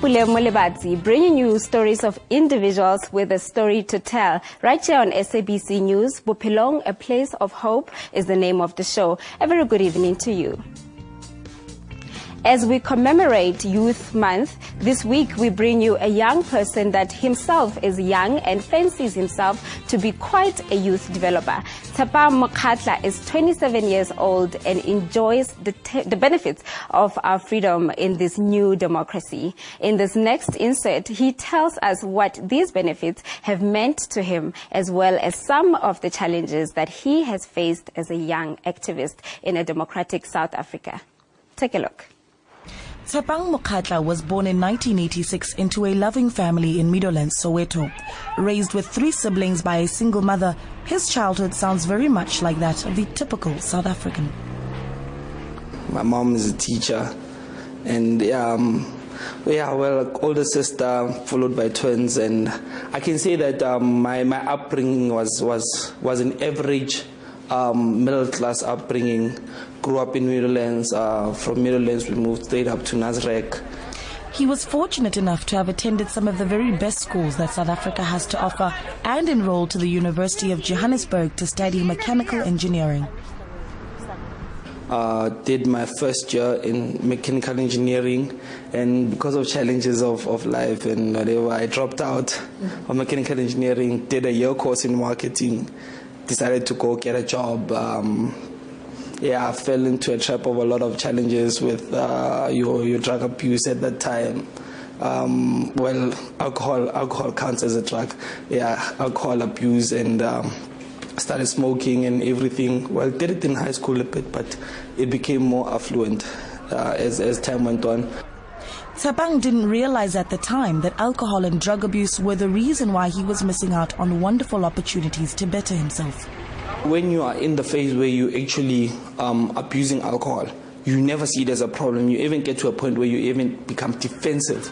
Pule Molebatsi, bringing you stories of individuals with a story to tell. Right here on SABC News, Bophelong, a place of hope is the name of the show. A very good evening to you. As we commemorate Youth Month, this week we bring you a young person that himself is young and fancies himself to be quite a youth developer. Tshepang Mokgatla is 27 years old and enjoys the benefits of our freedom in this new democracy. In this next insert, he tells us what these benefits have meant to him, as well as some of the challenges that he has faced as a young activist in a democratic South Africa. Take a look. Tshepang Mokgatla was born in 1986 into a loving family in Meadowlands, Soweto. Raised with 3 siblings by a single mother, his childhood sounds very much like that of the typical South African. My mom is a teacher, and older sister followed by twins, and I can say that my upbringing was an average middle class upbringing. Grew up in Meadowlands. From Meadowlands we moved straight up to Nasrec. He was fortunate enough to have attended some of the very best schools that South Africa has to offer and enrolled to the University of Johannesburg to study mechanical engineering. Did my first year in mechanical engineering, and because of challenges of life and whatever, I dropped out of mechanical engineering, did a year course in marketing, decided to go get a job. I fell into a trap of a lot of challenges with your drug abuse at that time. Alcohol counts as a drug. Alcohol abuse, and started smoking and everything. Well, did it in high school a bit, but it became more affluent as time went on. Tshepang didn't realize at the time that alcohol and drug abuse were the reason why he was missing out on wonderful opportunities to better himself. When you are in the phase where you're actually abusing alcohol, you never see it as a problem. You even get to a point where you even become defensive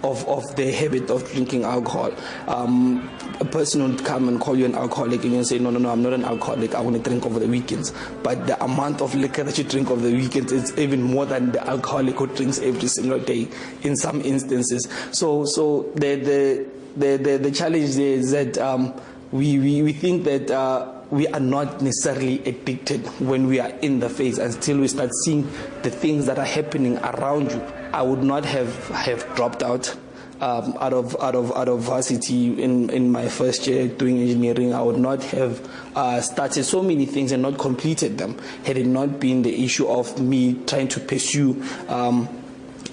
of the habit of drinking alcohol. A person would come and call you an alcoholic, and you say, no, I'm not an alcoholic, I want to drink over the weekends. But the amount of liquor that you drink over the weekends is even more than the alcoholic who drinks every single day in some instances. So the challenge there is that we think that we are not necessarily addicted when we are in the phase, until we start seeing the things that are happening around you. I would not have dropped out of varsity in my first year doing engineering. I would not have started so many things and not completed them had it not been the issue of me trying to pursue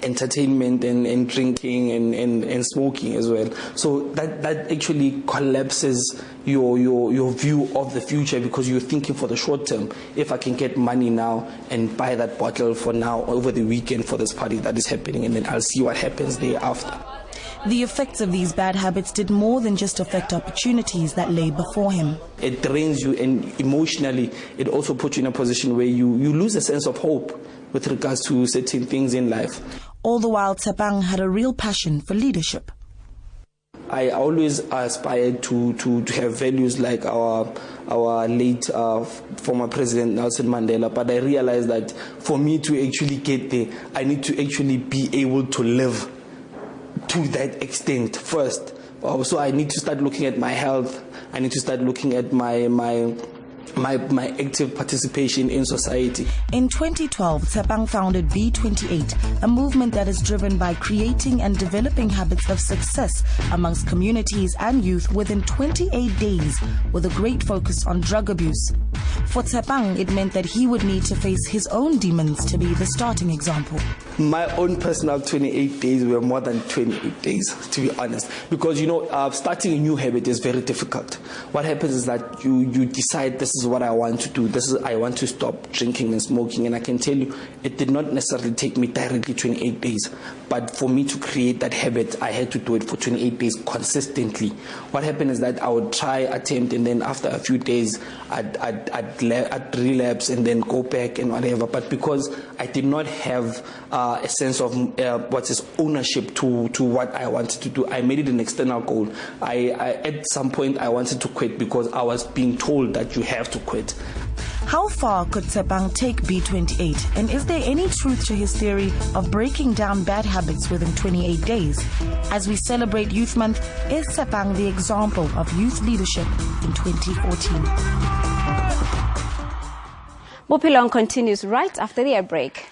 entertainment and drinking and smoking as well. So that actually collapses your view of the future, because you're thinking for the short term. If I can get money now and buy that bottle for now over the weekend for this party that is happening, and then I'll see what happens there after. The effects of these bad habits did more than just affect opportunities that lay before him. It drains you, and emotionally it also puts you in a position where you lose a sense of hope with regards to certain things in life. All the while, Tshepang had a real passion for leadership. I always aspired to have values like our late former President Nelson Mandela, but I realized that for me to actually get there, I need to actually be able to live to that extent first. So I need to start looking at my health. I need to start looking at my active participation in society. In 2012, Tshepang founded B28, a movement that is driven by creating and developing habits of success amongst communities and youth within 28 days, with a great focus on drug abuse. For Tshepang, it meant that he would need to face his own demons to be the starting example. My own personal 28 days were more than 28 days, to be honest. Because, starting a new habit is very difficult. What happens is that you decide, this is what I want to do. I want to stop drinking and smoking. And I can tell you, it did not necessarily take me directly 28 days. But for me to create that habit, I had to do it for 28 days consistently. What happened is that I would try, attempt, and then after a few days, I'd relapse and then go back and whatever. But because I did not have a sense of what is ownership to what I wanted to do, I made it an external goal. At some point I wanted to quit because I was being told that you have to quit. How far could Tshepang take B28? And is there any truth to his theory of breaking down bad habits within 28 days? As we celebrate Youth Month, is Tshepang the example of youth leadership in 2014? Bophelong continues right after the ad break.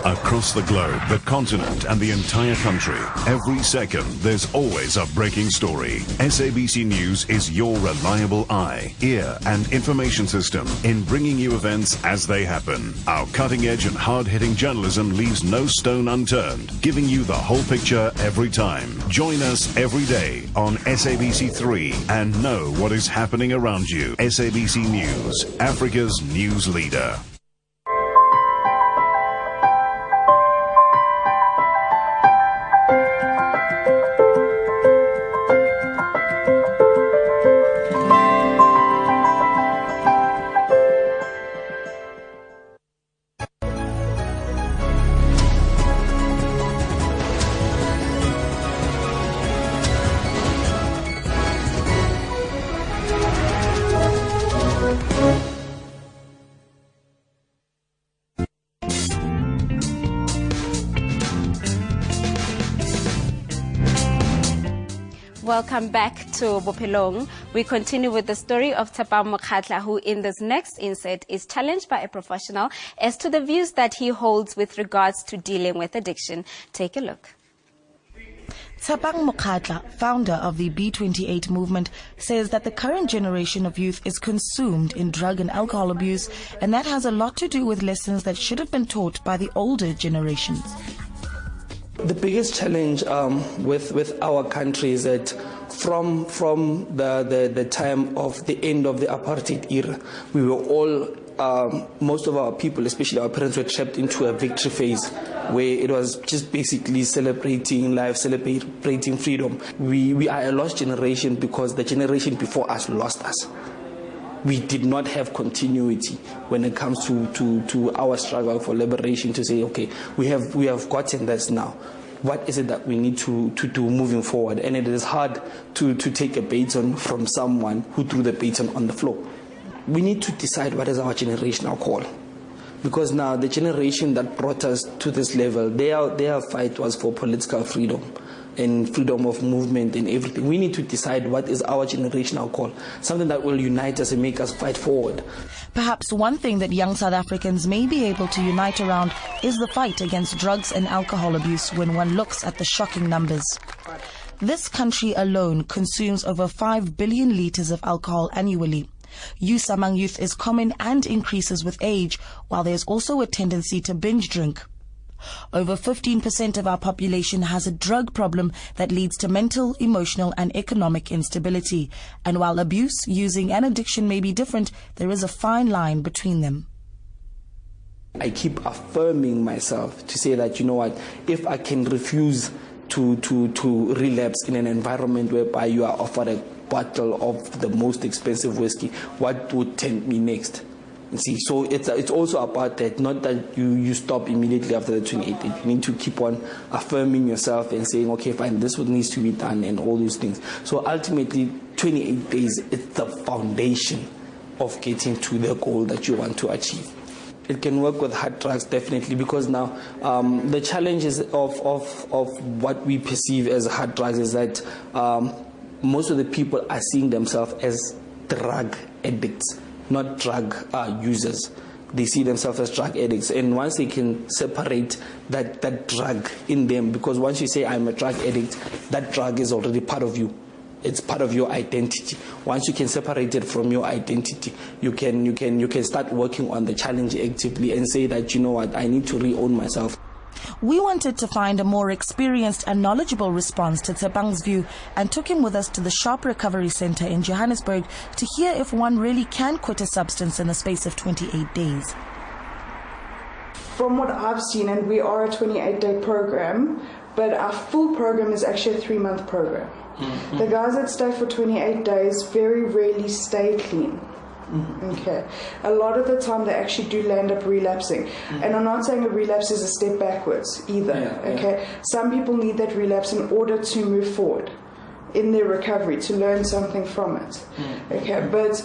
Across the globe, the continent and the entire country, every second there's always a breaking story. SABC News is your reliable eye, ear and information system in bringing you events as they happen. Our cutting-edge and hard-hitting journalism leaves no stone unturned, giving you the whole picture every time. Join us every day on SABC3 and know what is happening around you. SABC News, Africa's news leader. Welcome back to Bophelong. We continue with the story of Tshepang Mokgatla, who in this next insert is challenged by a professional as to the views that he holds with regards to dealing with addiction. Take a look. Tshepang Mokgatla, founder of the B28 movement, says that the current generation of youth is consumed in drug and alcohol abuse, and that has a lot to do with lessons that should have been taught by the older generations. The biggest challenge with our country is that from the time of the end of the apartheid era, we were all, most of our people, especially our parents, were trapped into a victory phase where it was just basically celebrating life, celebrating freedom. We are a lost generation because the generation before us lost us. We did not have continuity when it comes to our struggle for liberation to say, okay, we have gotten this now. What is it that we need to do moving forward? And it is hard to take a baton from someone who threw the baton on the floor. We need to decide what is our generational call. Because now the generation that brought us to this level, their fight was for political freedom and freedom of movement and everything. We need to decide what is our generational call, something that will unite us and make us fight forward. Perhaps one thing that young South Africans may be able to unite around is the fight against drugs and alcohol abuse when one looks at the shocking numbers. This country alone consumes over 5 billion litres of alcohol annually. Use among youth is common and increases with age, while there's also a tendency to binge drink. Over 15% of our population has a drug problem that leads to mental, emotional and economic instability. And while abuse, using and addiction may be different, there is a fine line between them. I keep affirming myself to say that, you know what, if I can refuse to relapse in an environment whereby you are offered a bottle of the most expensive whiskey, what would tempt me next? You see, so it's also about that, not that you stop immediately after the 28 days. You need to keep on affirming yourself and saying, okay, fine, this what needs to be done and all these things. So ultimately, 28 days is the foundation of getting to the goal that you want to achieve. It can work with hard drugs, definitely, because now the challenges of what we perceive as hard drugs is that most of the people are seeing themselves as drug addicts, not drug users. They see themselves as drug addicts, and once they can separate that drug in them, because once you say I'm a drug addict, that drug is already part of you. It's part of your identity. Once you can separate it from your identity, you can start working on the challenge actively and say that, you know what, I need to re-own myself. We wanted to find a more experienced and knowledgeable response to Tshepang's view and took him with us to the Sharp Recovery Center in Johannesburg to hear if one really can quit a substance in the space of 28 days. From what I've seen, and we are a 28-day program, but our full program is actually a 3-month program. Mm-hmm. The guys that stay for 28 days very rarely stay clean. Okay, a lot of the time they actually do land up relapsing, and I'm not saying a relapse is a step backwards either. Okay, some people need that relapse in order to move forward in their recovery, to learn something from it. Okay, but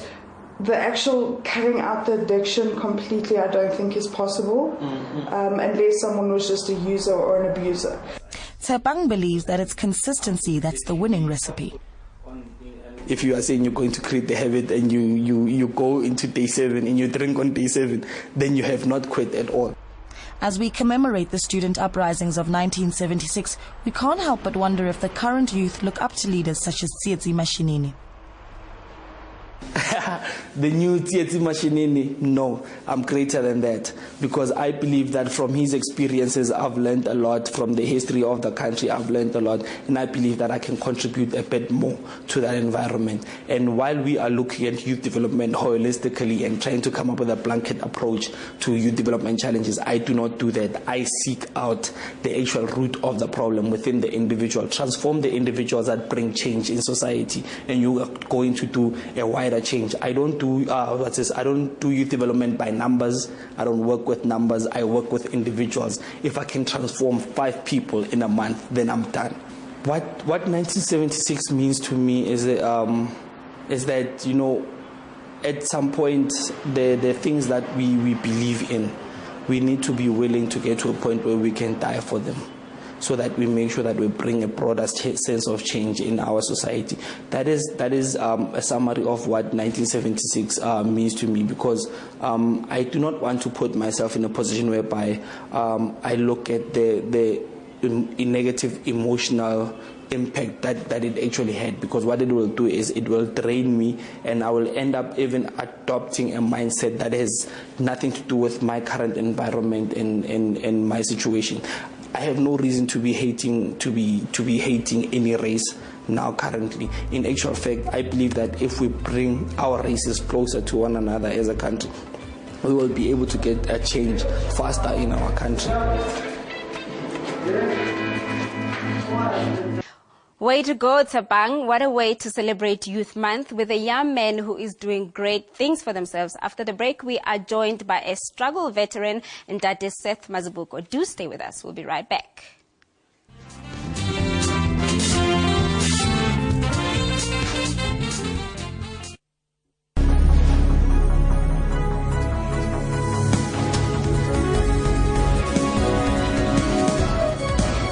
the actual cutting out the addiction completely, I don't think is possible, unless someone was just a user or an abuser. Tshepang believes that it's consistency that's the winning recipe. If you are saying you're going to create the habit and you go into day 7 and you drink on day 7, then you have not quit at all. As we commemorate the student uprisings of 1976, we can't help but wonder if the current youth look up to leaders such as Tshepang Mokgatla. The new Tshepang Mokgatla, no, I'm greater than that, because I believe that from his experiences I've learned a lot, from the history of the country I've learned a lot, and I believe that I can contribute a bit more to that environment. And while we are looking at youth development holistically and trying to come up with a blanket approach to youth development challenges, I do not do that. I seek out the actual root of the problem within the individual, transform the individuals that bring change in society, and you are going to do a wider change. I don't do I don't do youth development by numbers. I don't work with numbers. I work with individuals. If I can transform 5 people in a month, then I'm done. What 1976 means to me is that, you know, at some point the things that we believe in, we need to be willing to get to a point where we can die for them, so that we make sure that we bring a broader sense of change in our society. That is a summary of what 1976 means to me, because I do not want to put myself in a position whereby I look at the negative emotional impact that it actually had, because what it will do is it will drain me, and I will end up even adopting a mindset that has nothing to do with my current environment and my situation. I have no reason to be hating any race now currently. In actual fact, I believe that if we bring our races closer to one another as a country, we will be able to get a change faster in our country. Way to go, Tshepang. What a way to celebrate Youth Month with a young man who is doing great things for themselves. After the break, we are joined by a struggle veteran, Ndate Seth Mazibuko. Do stay with us. We'll be right back.